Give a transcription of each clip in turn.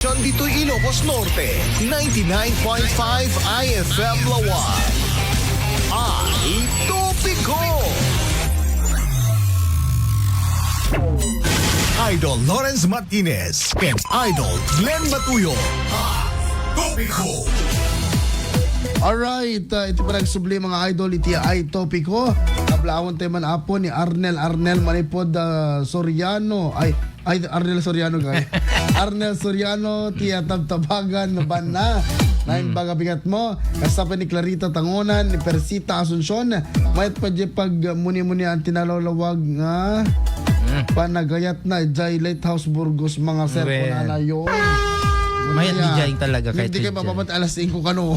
Dito Ilocos Norte, 99.5 IFM Lawan. Itopiko. Idol Lawrence Martinez and Idol Glenn Batuyo. Itopiko. Alright, ito pa nagsubli mga idol, iti ay topiko. Nablawon tayo man apo ni Arnel Manipod Soriano. Arnel Soriano guys. Arnel Soriano, tiya tabtabagan na banna. Nain baga bigat mo. Kasapa ni Clarita Tangonan, ni Persita Asuncion. Mayat pa di pag muni-muni ang tinalolawag nga. Panagayat na Jai Lighthouse Burgos mga serpo na yun. Mayat di dyan talaga kahit hindi kayo mapapat alas 5 kano.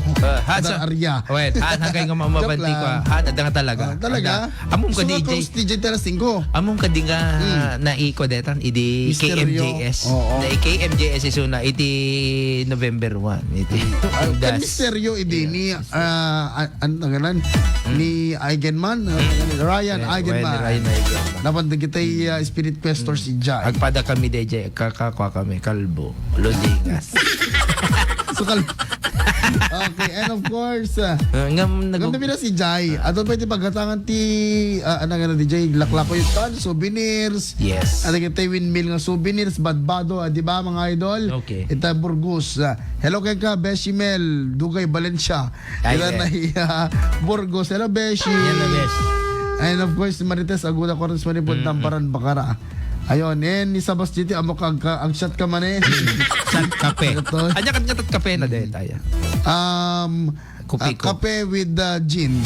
Sa Arya. wait, hagay nga mamabanti ko. Ada nga talaga. Talaga? Among ka So, DJ. close DJ alas 5. Among ka di nga naiko detan idi Misteryo. KMJS. Oo. Na KMJS is una iti November 1. Iti. Kan misteryo idi ni ano ngalan ni Eigenman, Ryan Eigenman. Ryan Eigenman. Dapat kita Spirit Questor si Jai. Agpada kami DJ, kakakwa kami kalbo, lodingas. Okay, and of course, Ngam ganda na si Jai. Ato pa iti pagkatangan ti ano nga na DJ, laklako yung tan, souvenirs. Yes. At kita windmill nga souvenirs, badbado, di ba mga idol? Okay. Ita Burgos. Hello kay ka, Beshimel, Dugay Valencia. Ay, Ila na Burgos. Hello, Beshi. Yan na best. And of course, Marites Aguda Corres Manipod Tamparan Bakara. Ayun, ni Sabas City, amok ang shot ka man San kape. Ito. Anya kan nyatat kape na dahil tayo. Kupiko. Kape with gin.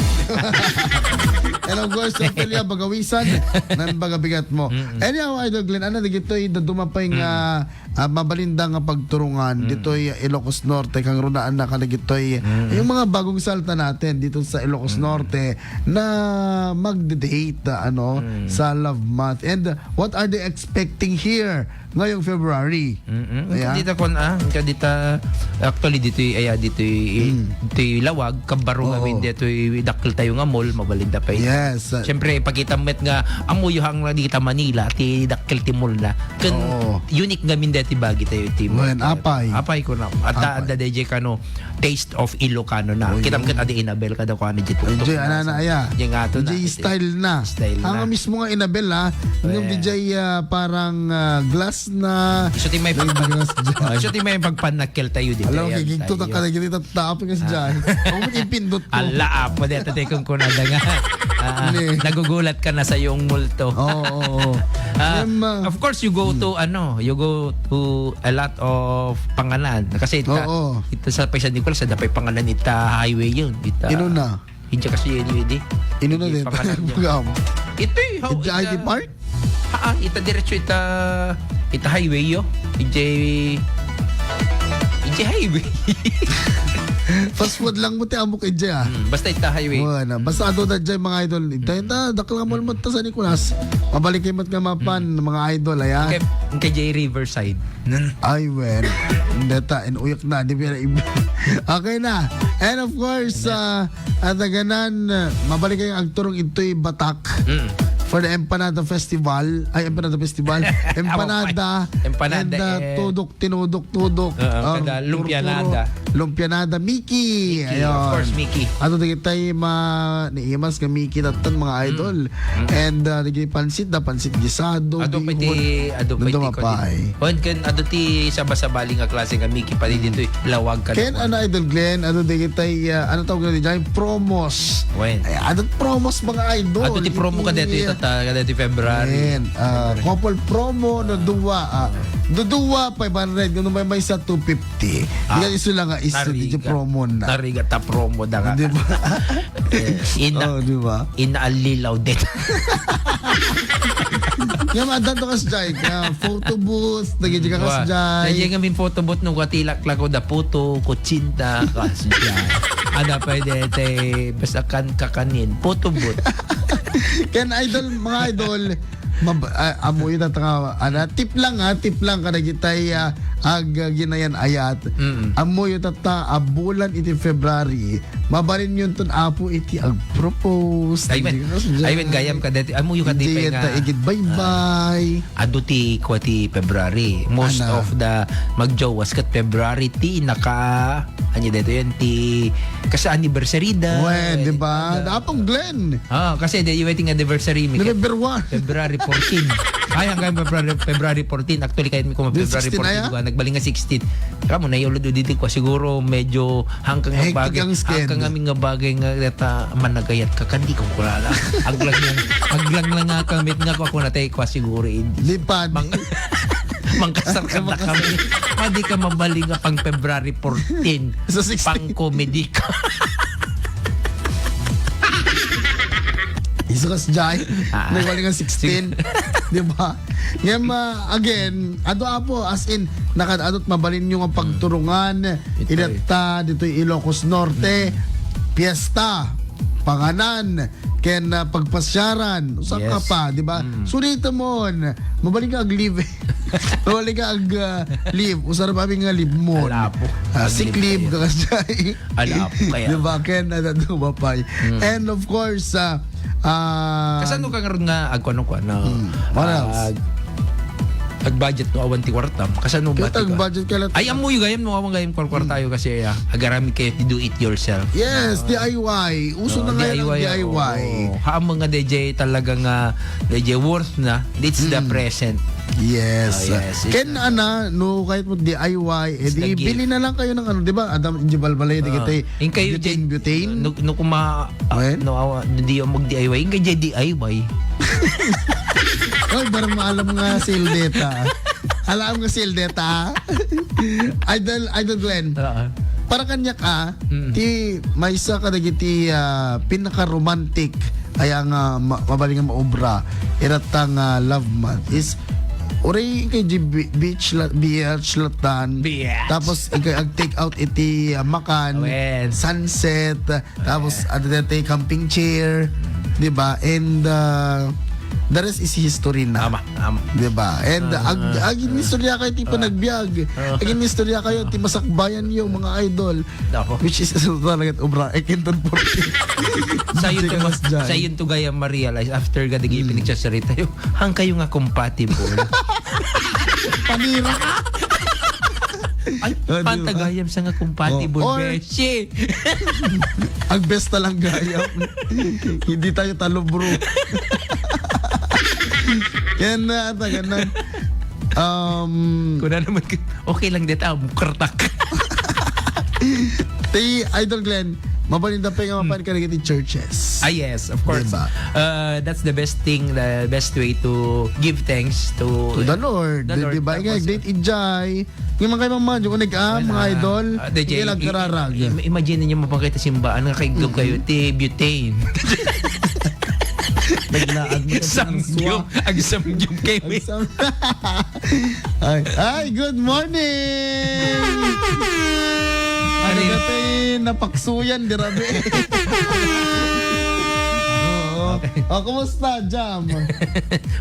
And of course, Ophelia Bagawisan ng bagabigat mo. Anyhow, Idol Glenn, ano dito'y dumapay nga mabalinda nga pagturungan dito'y Ilocos Norte kang runaan na kanagito'y yung mga bagong salta natin dito sa Ilocos Norte na magde-date sa Love Month. And what are they expecting here ngayong February? Ayan. Dito kon kadita actually dito'y lawag kabaro nga min dito'y dakkel tayo nga mall mabalinda pa yun. Yes. Siyempre pagkita met nga amuyo hang dita Manila ti dakkel ti mall na kun unique nga min dati bagi tayo ti mall. Well, apay ko na at da DJ kano taste of Ilocano na kitam ket adi Inabel kada ko ani dito DJ anana aya. Yung ato na DJ style na. Style na. Ang mismo nga Inabel yung DJ parang glass na. So ti may pagpanakkel tayo dito. Alam mo gigto ta kada giti tatapin kasi diyan. Ang ipindot ko. Ala apo dito tay kung kunada nga. Nagugulat ka na sa iyong multo. Oo. Of course you go to a lot of pangalan kasi ita sa Paysan Nicolas sa dapay pangalan ita highway yun. Ino na. Hindi kasi yun. Ino na din. Ito Ito ID Park? Ita diretso ita highway yo. Ije highway. Fast food lang mo ti amok idya. Basta ita highway. Basta ato na dyan mga idol. Ita dakla mo naman ta sa Nicolas. Mabalik kayo mat nga mapan mga idol ayan. Kay J Riverside. Ay well. Data inuyak na di pala okay na. And of course ataganan mabalik kayo ang turong ito'y Batak. For the Empanada Festival. Empanada. And Tudok. Kada Lumpianada. Mickey. Ayun. Of course, Mickey. Ato tayo niimas ka Mickey tatan mga idol. And pansit gisado. Ado pa ti sabali nga klase nga Mickey pa dito lawag ka. Ken Idol Glenn, ano tawag na dyan? Promos. When? Ano promos mga idol? Ato ti promo ka dito kada ti February. Couple promo na duwa. Duwa 500 kung may sa 250. Yan iso lang nga iso di promo na. Nariga ta promo da nga. Di ba? Di ba? Inaalilaw din. Yung madan to kas Jai, photo booth, nagiging ka kas Jai. Nandiyan kami photo booth nung katilak-lako da puto, kutsinta, kas Jai. Ada pwede basta kakanin, photo booth. Ken idol, mga idol, amoy na tanga tip lang kada kitay ginayan ayat. Amo yung tata bulan iti February. Mabalin yun ton apo iti ag-propose. Ayun gayam ka dati. Amo yung kadipay nga. Igit bye-bye. Ado ti kwa ti February. Most Ano? of the magjowas kat February ti naka ano dito yan ti kasi anniversary da. Well, di ba? Napong Glenn. Kasi the wedding anniversary mi November 1. February 14. Ay hanggang February 14. Actually kahit mi ko February 16 na 14 ko nagbaling nga 16. Kamo na yung dito ko siguro medyo hanggang nga Hectic bagay ang sked. hanggang aming nga bagay nga data managayat ka kandi ko kulala. Aglang lang nga kamit nga ko natay ko siguro Lipad. mangkasar ka na kami. Madi ka mabaling nga pang February 14. Sa 16. Pang comedy ka. Isukas jay. Nagwali nga 16. Di ba? Ngayon, again, apo, as in, nakadadot mabalin nyo ang pagturungan. Inata, dito Ilocos Norte. Fiesta. Panganan. Ken pagpasyaran. Usak ka Yes. pa, di ba? Sunita mo. Mabaling ka ag-leave. Mabaling ka ag-leave. Usar pa nga leave mo. Alapo. Sick leave ka kasi. Alapo kaya. Di ba? Ken, nadadumapay. And of course, Kasano ka ngayon nga ano ko na What else? budget no awan ti kwarta. Kasano ba ti Kita budget ka lang. ay amo yung gayam no awang gayam kwartayo kasi agarami kayo do it yourself. Yes, DIY. Uso na ngayon ang DIY. Haam mga DJ talaga nga DJ worth na. It's the present. Yes. Yes, Ken no kahit mo DIY, It's the bili na lang kayo ng diba? Adam Injibalbalay di kita. Yung kayo butane. no kuma Well? no awa di mag DIY yung kay DIY. Oy, barang maalam nga sale data. Alam nga sale data. Idol Glenn. Para kanya ka, ti may isa ka dagiti pinaka-romantic ay ang mabaling nga maobra iratang love month is Uri kay beach latan. Tapos ikay ag-take out iti makan, sunset, tapos adete camping chair, 'di ba? And the rest is history na. Tama. 'Di ba? And agin istorya kayo ti panagbiag. Agin istorya kayo ti masakbayan yung mga idol. Which is talaga obra ekinton por. Sa yun to gaya ma-realize after gadigi pinagsasalita yung hang kayo nga compatible. Panira ka. Ay, pantagayam sa nga compatible. Beshi. Ang best talang gayam. Hindi tayo talo bro. Yan na ganun. Kung na naman okay lang dito mukartak. Ti Idol Glenn, mabalinda pa nga mapan ka nagiti churches. Yes, of course. Diba? That's the best thing, the best way to give thanks to the Lord. Diba? Nga, date ijay. Yung mga kayo mga mga idol, ilag kararag. Imagine niyo mapakita simbaan nga kay kayo, ti butane. Naglaag mo Samgyup. Ang samgyup kay me. Ay, good morning! Ano gati napaksuyan, dirabe. Kumusta, Jam?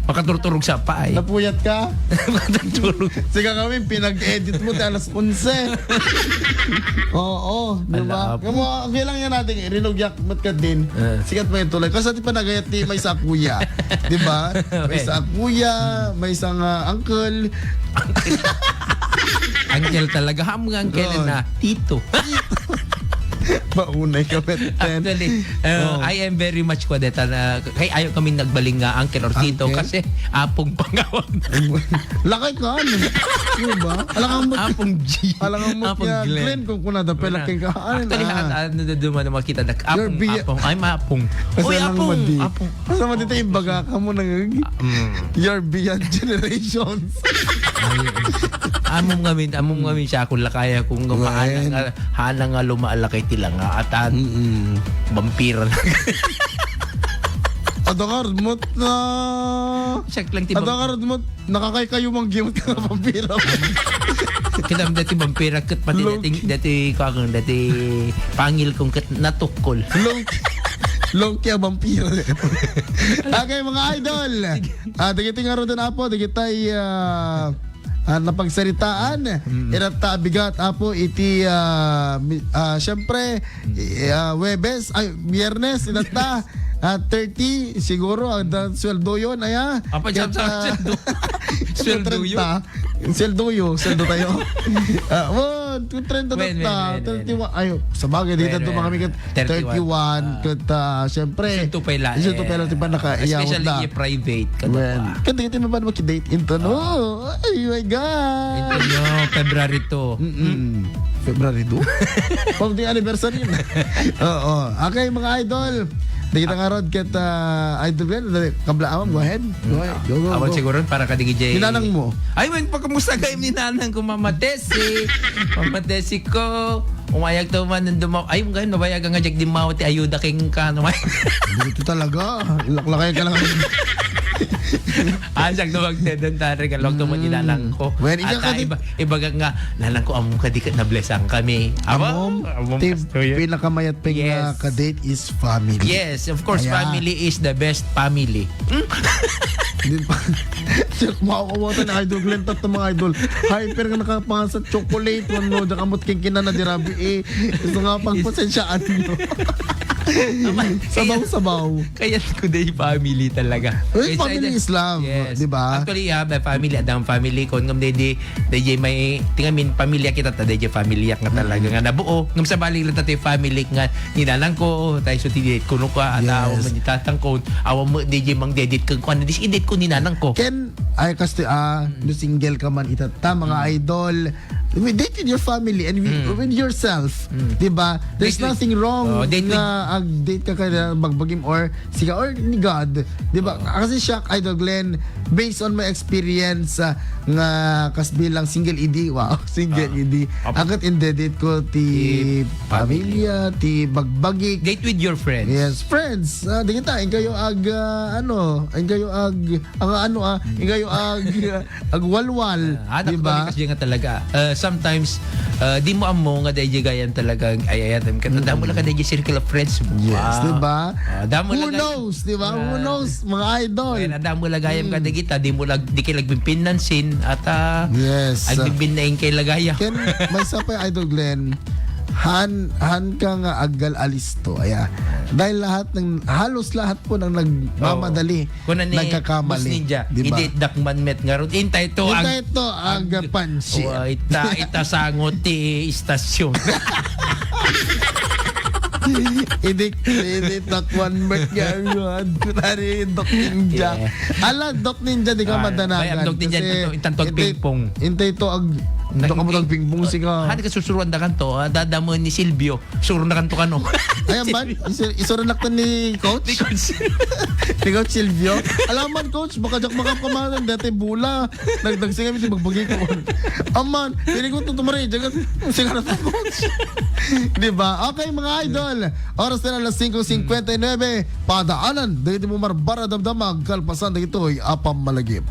Makaturturog sa pa eh. Napuyat ka? Makaturturog. Sige kami, pinag-edit mo tayo alas 11. Oo, di ba? Okay lang yan natin, rinugyak mat ka din. Sikat mo yung tulay. Kasi di pa nagayat ni may isa kuya. Di ba? May isa kuya, may isang uncle. Uncle talaga. Hamang uncle na tito. Maunay ka, Beten. Actually, I am very much ko deta na kay ayaw kami nagbaling nga uncle or tito kasi apong pangawag. Lakay ka, ano? Diba? Apong G. Alangang mo kaya Glenn kung kuna da pelaking ka. Actually, ano na duman na makita na apong. I'm apong. Uy, apong. Kasama dito yung baga ka mo nang you're beyond generations. Among ngamin siya kung lakaya kung hana nga lumaala kay tila nga atan vampira na. Adakar mo na Check lang ti Adakar mo nakakay kayo mang gimot ka nga vampira. Kita dati vampira ket pati dati kakang dati pangil kong ket natukol. Long kaya vampira. Okay mga idol. Digiti nga ro din apo, digitay napagsaritaan. Irata bigat apo iti syempre Webes ay Biyernes irata 30 siguro ang sweldo yun aya. Apa jam sa sweldo yun? Sweldo tayo. 230 na 31 ayo sa bagay dito to mga mikat 31 kat syempre Isu pala tipa nakaiyaw especially na yung private kan dito mo ba makidate into no ay my god ito nyo February 2 February 2 pag di anniversary yun. Oo okay mga idol di kita nga rod kat idol yan kablaamam go ahead go awal siguro para kadigijay ninanang mo ay man pagkamusta kayo ninanang ko mamatesi ko umayag to man ng dumaw ay ngayon mabayag nga jag di mawati ayuda king ka no dito talaga laklakay ka lang Asyak na magtedon tari ka lang tuman ninanang ko when at iba nga nanang ko among kadikat na blessang kami amom pinakamayat ping Yes. ka-date is family. Yes, of course, Kaya- family is the best family. Hindi pa. Makakawata na idol Glenn tat ng mga idol. Hyper nga nakapanga sa chocolate no da kamot king kinana dirabi gusto nga pagpasensyaan nyo. Sabaw-sabaw. Kaya ko day family talaga. Well, It's family either- is love, Yes. di ba? Actually, the family, adang family ko ngam day may tingamin pamilya kita ta day familya nga talaga nga nabuo. Ngam sa balik lang tatay family nga ninanang ko tayo so tidit kuno ka ataw Yes. manitatang ko awa mo day mang dedit kag kuan dis edit ko ninanang ko. Ken ay kasi no single ka man itata mga idol. Date with your family and with yourself. Di ba? There's Date with- nothing wrong date with- na date ka kaya magbagim or siga or ni God. Di ba? Kasi siya, Idol Glenn, based on my experience nga kas bilang single ED, wow, single ED. Agad indedate ko ti pamilya, ti bagbagi. Date with your friends. Yes, friends. Di kita, ingayo ag ingayo ag ingayo ag walwal, Anak di ko ba? kasi nga talaga. Sometimes di mo amo nga dahil gayan talaga ayayatam ka. Damo lang ka dahil circle of friends mo. Yes, di ba? Damo Who lang knows, di ba? Who knows, mga idol. Kaya damo lagayam ka kita, di kay lagbimpinansin at Yes. agbimbin na yung kay lagaya. Ken, may sa pa Idol Glenn, han ka nga aggal alisto. Aya. Dahil halos lahat po ng nagmamadali, Kuna ni nagkakamali. Boss Ninja, Di ba? idit dakman met nga ron. Intay to Ito ang pansi. ita sangot ti istasyon. Idik takwan mert yan. Kunari Doc Ninja. Yeah. Ala, Doc Ninja, di ka madanagan. Bayam Doc Ninja, intantog pingpong. Intay to ag Doc mo tag pingpong siga. Hadi ka susuruan da kanto, dadamo ni Silvio. Suro na kanto kano. Ayan man, isurunak to ni Coach. Ni Coach Silvio. Alaman Coach, baka jak makapamanan dati bula. Nagdagsinga mi magbagi ko. Aman, pili ko tutumari jagat sigara to Coach. Di ba? Okay mga idol. Oras na alas 5:59. Padaanan dagiti mo marbara damdamag kalpasan dagitoy apam malagip.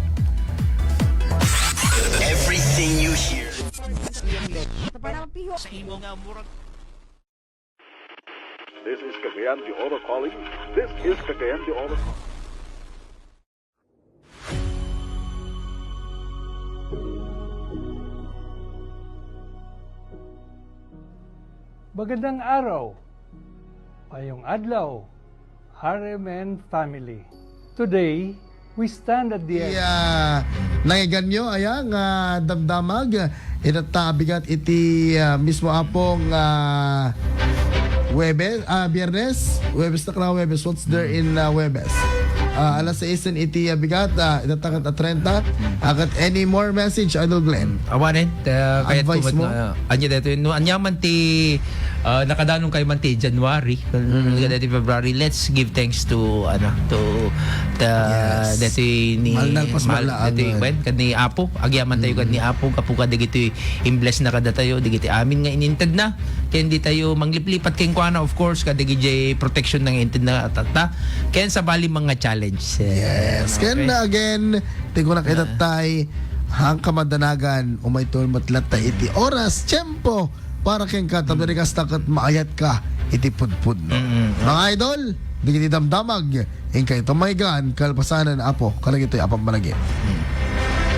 Everything you hear. This is Cagayan de Oro calling. This is Cagayan de Oro calling. Magandang araw, Payong Adlaw, Harem and Family. Today, we stand at the edge. Nangiganyo aya nga damdamag itatabigat iti mismo apong Biyernes na kala Webes. What's there in Webes? Alas 6 iti bigat itatakat at 30 akat any more message Idol Glenn? Awanin, kaya Advice mo? anya dito, no, anya man ti nakadanong kay man ti January, ti February, let's give thanks to Yes. dito ni Malnal pas malaan, dito man. ni Apo, agyaman tayo kad ni Apo, kapo ka digito imbles na kada tayo, digiti amin nga inintad na, kaya hindi tayo mangliplipat kay kuana of course kada digiti protection ng intad na atata, kaya sa bali mga challenge. Yes. Okay. Ken again, tigo na kitatay hang kamadanagan umay tol matlata iti oras, tiyempo para keng katabiri ka stakat maayat ka iti pudpud no. Mga idol, digiti damdamag ingkay tumaygan kalpasanan apo kalagitoy apang malagip.